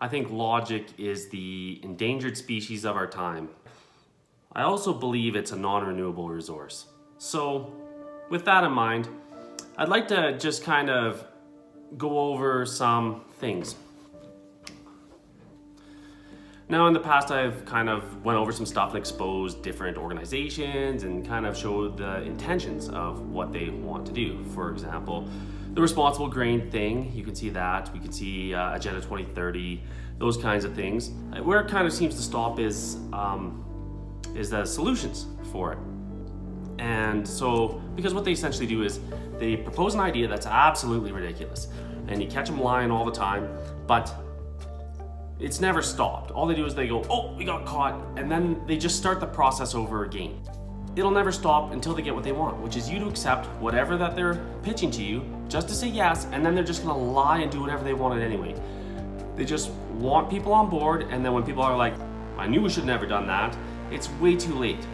I think logic is the endangered species of our time. I also believe it's a non-renewable resource. So with that in mind, I'd like to just kind of go over some things. Now in the past, I've kind of went over some stuff and exposed different organizations and kind of showed the intentions of what they want to do. For example, the responsible grain thing, you can see that. We can see Agenda 2030, those kinds of things. Where it kind of seems to stop is the solutions for it. And so, because what they essentially do is they propose an idea that's absolutely ridiculous, and you catch them lying all the time, but it's never stopped. All they do is they go, oh, we got caught, and then they just start the process over again. It'll never stop until they get what they want, which is you to accept whatever that they're pitching to you, just to say yes, and then they're just gonna lie and do whatever they wanted anyway. They just want people on board, and then when people are like, I knew we should have never done that, it's way too late.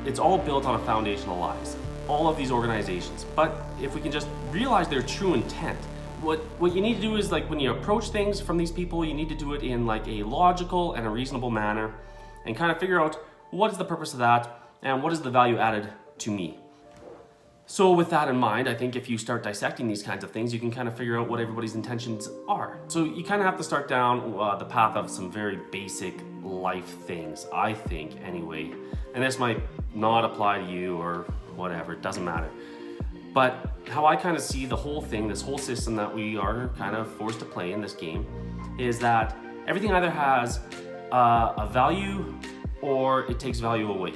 It's all built on a foundation of lies, all of these organizations. But if we can just realize their true intent, what you need to do is, like, when you approach things from these people, you need to do it in like a logical and a reasonable manner and kind of figure out what is the purpose of that and what is the value added to me. So with that in mind, I think if you start dissecting these kinds of things, you can kind of figure out what everybody's intentions are. So you kind of have to start down the path of some very basic life things, I think anyway. And this might not apply to you or whatever, it doesn't matter. But how I kind of see the whole thing, this whole system that we are kind of forced to play in this game, is that everything either has a value or it takes value away.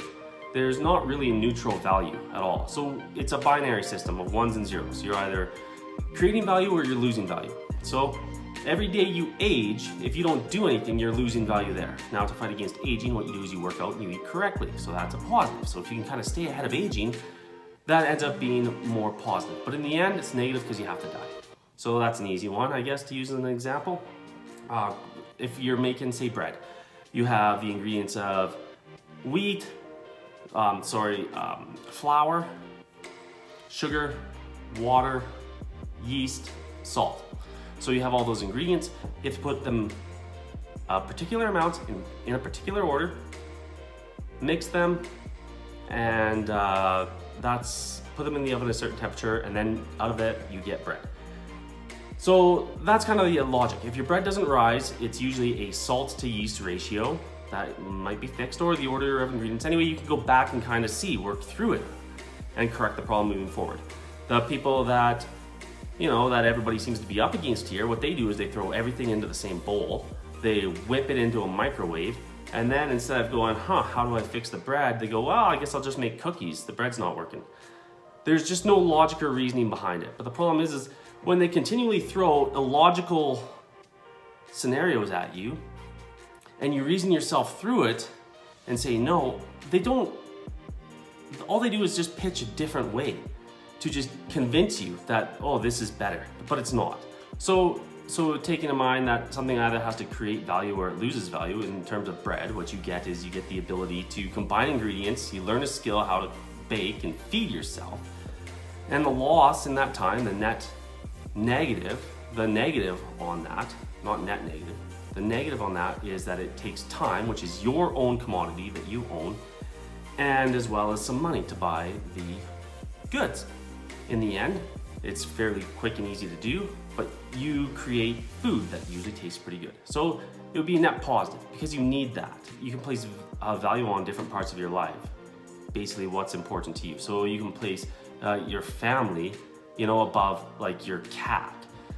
There's not really a neutral value at all. So it's a binary system of ones and zeros. You're either creating value or you're losing value. So every day you age, if you don't do anything, you're losing value there. Now, to fight against aging, what you do is you work out and you eat correctly. So that's a positive. So if you can kind of stay ahead of aging, that ends up being more positive. But in the end, it's negative because you have to die. So that's an easy one, I guess, to use as an example. If you're making, say, bread, you have the ingredients of wheat, flour, sugar, water, yeast, salt. So you have all those ingredients. You have to put them a particular amount in a particular order, mix them, and put them in the oven at a certain temperature, and then out of it you get bread. So that's kind of the logic. If your bread doesn't rise, it's usually a salt to yeast ratio that might be fixed, or the order of ingredients. Anyway, you can go back and kind of work through it and correct the problem moving forward. The people that, that everybody seems to be up against here, what they do is they throw everything into the same bowl, they whip it into a microwave, and then instead of going, how do I fix the bread? They go, well, I guess I'll just make cookies. The bread's not working. There's just no logic or reasoning behind it. But the problem is when they continually throw illogical scenarios at you, and you reason yourself through it and say no, they don't. All they do is just pitch a different way to just convince you that, oh, this is better, but it's not. So taking in mind that something either has to create value or it loses value. In terms of bread, what you get is you get the ability to combine ingredients, you learn a skill how to bake and feed yourself. And the loss in that time, the negative on that, not net negative, the negative on that is that it takes time, which is your own commodity that you own, and as well as some money to buy the goods. In the end, it's fairly quick and easy to do, but you create food that usually tastes pretty good. So it would be a net positive because you need that. You can place value on different parts of your life, basically what's important to you. So you can place your family, above like your cat.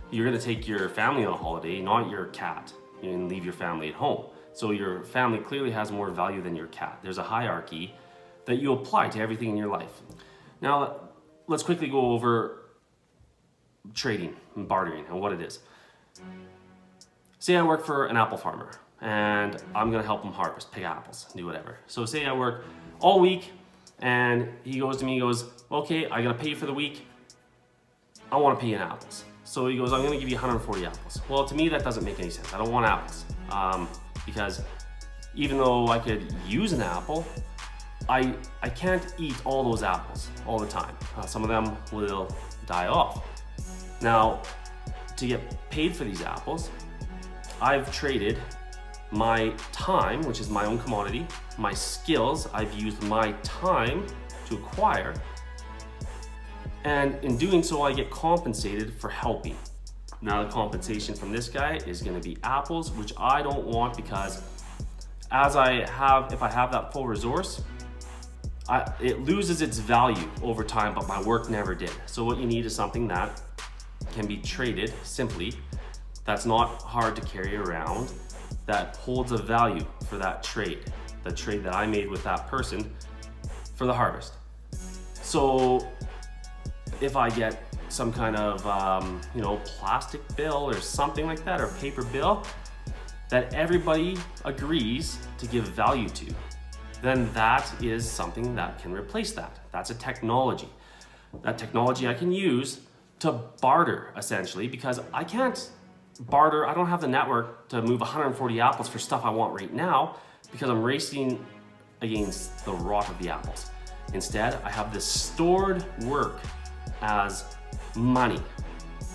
You're gonna take your family on a holiday, not your cat, and leave your family at home. So your family clearly has more value than your cat. There's a hierarchy that you apply to everything in your life. Now, let's quickly go over trading and bartering and what it is. Say I work for an apple farmer and I'm gonna help him harvest, pick apples, do whatever. So say I work all week and he goes to me, he goes, okay, I gotta pay you for the week. I wanna pay you in apples. So he goes, I'm gonna give you 140 apples. Well, to me, that doesn't make any sense. I don't want apples. Because even though I could use an apple, I can't eat all those apples all the time. Some of them will die off. Now, to get paid for these apples, I've traded my time, which is my own commodity, my skills, I've used my time to acquire, and in doing so, I get compensated for helping. Now the compensation from this guy is gonna be apples, which I don't want, because if I have that full resource, it loses its value over time, but my work never did. So what you need is something that can be traded simply, that's not hard to carry around, that holds a value for that trade, the trade that I made with that person for the harvest. So if I get some kind of plastic bill or something like that, or paper bill that everybody agrees to give value to, then that is something that can replace that. That's a technology. That technology I can use to barter, essentially, because I can't barter. I don't have the network to move 140 apples for stuff I want right now, because I'm racing against the rot of the apples. Instead, I have this stored work as money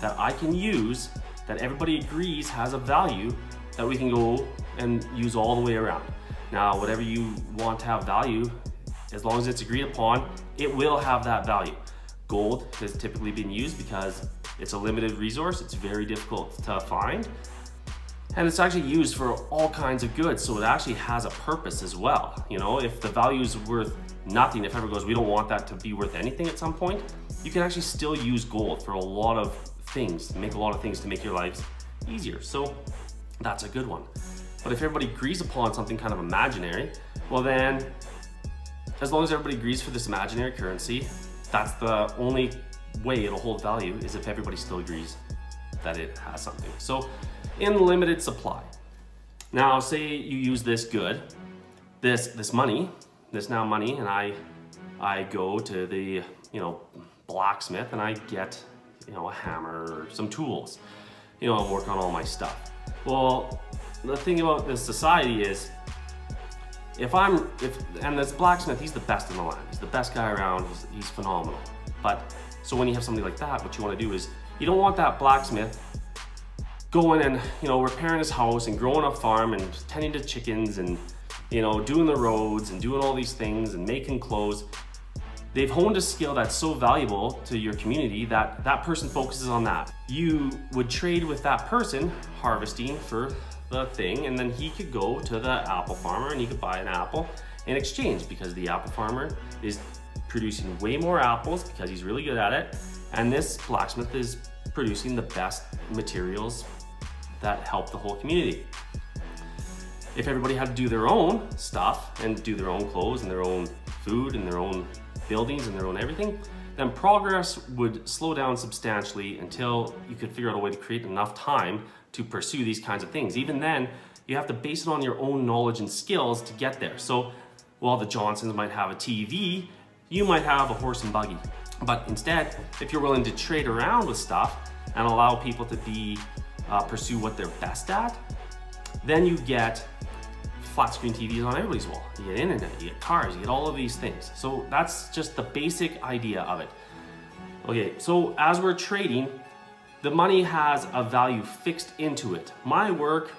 that I can use, that everybody agrees has a value, that we can go and use all the way around. Now, whatever you want to have value, as long as it's agreed upon, it will have that value. Gold has typically been used because it's a limited resource, it's very difficult to find, and it's actually used for all kinds of goods, so it actually has a purpose as well. If the value is worth nothing, if everyone goes, we don't want that to be worth anything at some point, you can actually still use gold for a lot of things, make a lot of things to make your lives easier. So that's a good one. But if everybody agrees upon something kind of imaginary, well then, as long as everybody agrees for this imaginary currency, that's the only way it'll hold value, is if everybody still agrees that it has something. So in limited supply. Now say you use this good, this money, and I go to the blacksmith and I get a hammer or some tools, and work on all my stuff. Well, the thing about this society is, and this blacksmith, he's the best in the land, he's the best guy around, he's phenomenal. But so when you have somebody like that, what you want to do is, you don't want that blacksmith going and repairing his house and growing a farm and tending to chickens and doing the roads and doing all these things and making clothes. They've honed a skill that's so valuable to your community that that person focuses on that. You would trade with that person harvesting for the thing, and then he could go to the apple farmer and he could buy an apple in exchange, because the apple farmer is producing way more apples because he's really good at it, and this blacksmith is producing the best materials that help the whole community. If everybody had to do their own stuff and do their own clothes and their own food and their own buildings and their own everything, then progress would slow down substantially until you could figure out a way to create enough time to pursue these kinds of things. Even then, you have to base it on your own knowledge and skills to get there. So while the Johnsons might have a TV, you might have a horse and buggy. But instead, if you're willing to trade around with stuff and allow people to pursue what they're best at, then you get flat screen TVs on everybody's wall. You get internet, you get cars, you get all of these things. So that's just the basic idea of it. Okay, so as we're trading, the money has a value fixed into it. My work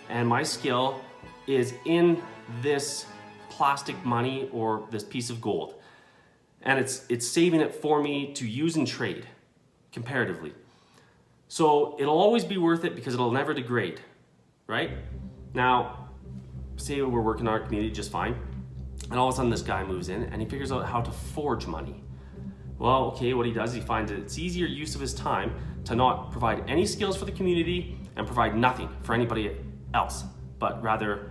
and my skill is in this plastic money or this piece of gold. And it's saving it for me to use and trade comparatively. So it'll always be worth it because it'll never degrade, right? Now, say we're working in our community just fine, and all of a sudden this guy moves in and he figures out how to forge money. Well, okay, what he does is he finds that it's easier use of his time to not provide any skills for the community and provide nothing for anybody else, but rather,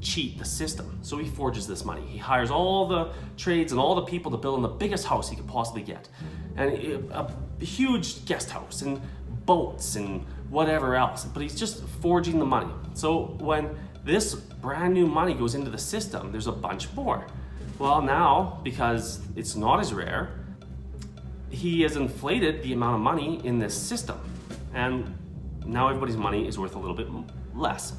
cheat the system. So he forges this money. He hires all the trades and all the people to build him the biggest house he could possibly get, and a huge guest house and boats and whatever else, but he's just forging the money. So when this brand new money goes into the system, there's a bunch more. Well, now, because it's not as rare, he has inflated the amount of money in this system, and now everybody's money is worth a little bit less.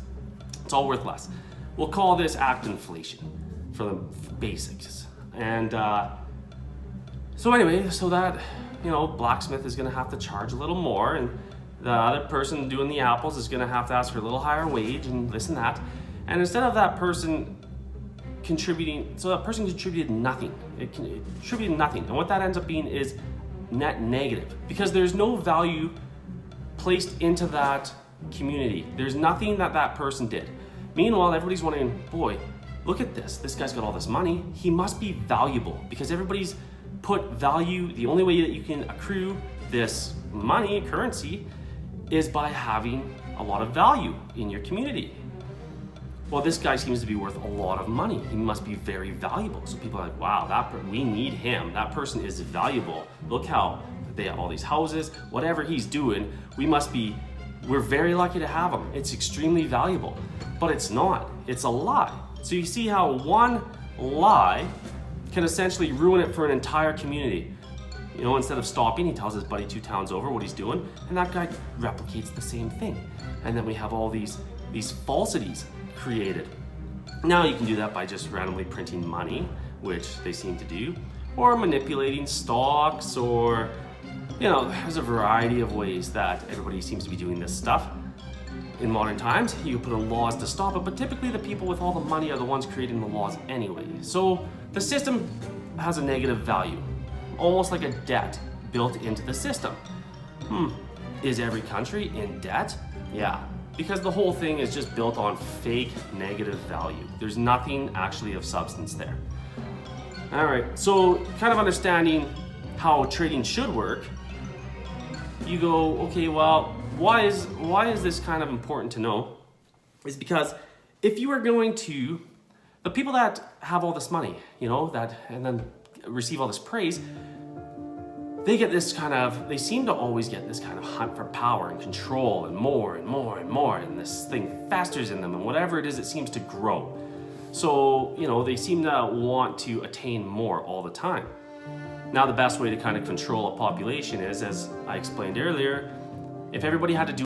It's all worth less. We'll call this act inflation for the basics. And so anyway, so that blacksmith is going to have to charge a little more, and the other person doing the apples is gonna have to ask for a little higher wage and this and that. And instead of that person contributing, so that person contributed nothing. It contributed nothing. And what that ends up being is net negative, because there's no value placed into that community. There's nothing that that person did. Meanwhile, everybody's wondering, boy, look at this. This guy's got all this money. He must be valuable, because everybody's put value. The only way that you can accrue this money, currency, is by having a lot of value in your community. Well, this guy seems to be worth a lot of money. He must be very valuable. So people are like, wow, we need him. That person is valuable. Look how they have all these houses, whatever he's doing, we're very lucky to have him. It's extremely valuable, but it's not. It's a lie. So you see how one lie can essentially ruin it for an entire community. You know, instead of stopping, he tells his buddy 2 towns over what he's doing, and that guy replicates the same thing. And then we have all these falsities created. Now you can do that by just randomly printing money, which they seem to do, or manipulating stocks, or, you know, there's a variety of ways that everybody seems to be doing this stuff. In modern times, you put in laws to stop it, but typically the people with all the money are the ones creating the laws anyway. So the system has a negative value, almost like a debt built into the system. Is every country in debt? Yeah, because the whole thing is just built on fake negative value. There's nothing actually of substance there. All right, so kind of understanding how trading should work, you go, okay, well, why is this kind of important to know? Is because if you are going to, the people that have all this money, you know, that and then receive all this praise, they get this kind of, they seem to always get this kind of hunt for power and control and more and more and more, and this thing festers in them, and whatever it is, it seems to grow. So, you know, they seem to want to attain more all the time. Now, the best way to kind of control a population is, as I explained earlier, if everybody had to do